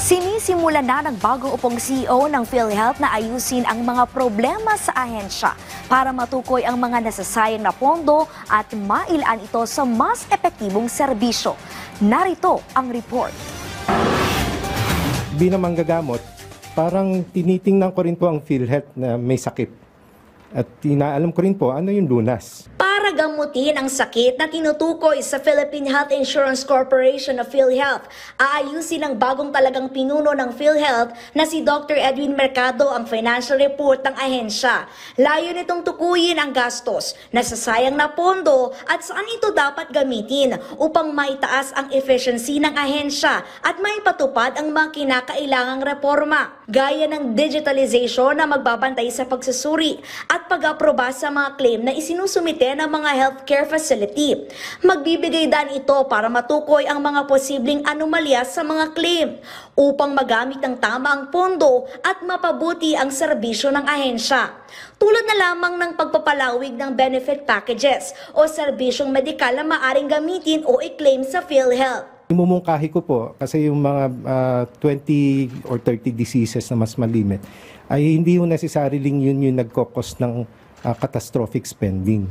Sinisimulan na ng bagong upong CEO ng PhilHealth na ayusin ang mga problema sa ahensya para matukoy ang mga nasasayang na pondo at mailaan ito sa mas epektibong serbisyo. Narito ang report. Bilang manggagamot, parang tinitingnan ko rin po ang PhilHealth na may sakit. At inaalam ko rin po ano yung lunas. Para gamutin ang sakit na tinutukoy sa Philippine Health Insurance Corporation of PhilHealth, aayusin ang bagong talagang pinuno ng PhilHealth na si Dr. Edwin Mercado ang financial report ng ahensya. Layo nitong tukuyin ang gastos, nasasayang na pondo at saan ito dapat gamitin upang maitaas ang efficiency ng ahensya at maipatupad ang mga kinakailangang reforma, gaya ng digitalization na magbabantay sa pagsusuri at pag-aproba sa mga claim na isinusumite ng mga healthcare facility. Magbibigay daan ito para matukoy ang mga posibleng anomalya sa mga claim upang magamit ng tama ang pondo at mapabuti ang serbisyo ng ahensya. Tulad na lamang ng pagpapalawig ng benefit packages o serbisyong medikal na maaring gamitin o i-claim sa PhilHealth. Imumungkahi ko po kasi yung mga 20 or 30 diseases na mas malimit ay hindi yung necessarily yun yung nagkokos ng catastrophic spending.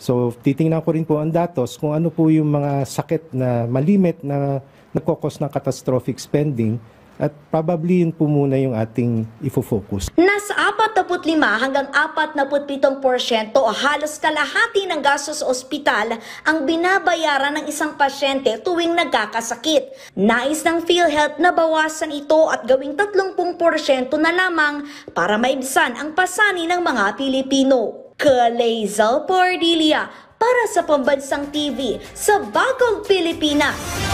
So titingnan ko rin po ang datos kung ano po yung mga sakit na malimit na nagkokos ng catastrophic spending at probably yun po muna yung ating ifo-focus. Nasa 45 hanggang 47% o halos kalahati ng gastos sa ospital ang binabayaran ng isang pasyente tuwing nagkakasakit. Nais ng PhilHealth na bawasan ito at gawing 30% na lamang para maibsan ang pasani ng mga Pilipino. Kalezal Pordilia para sa Pambansang TV sa Bagong Pilipinas.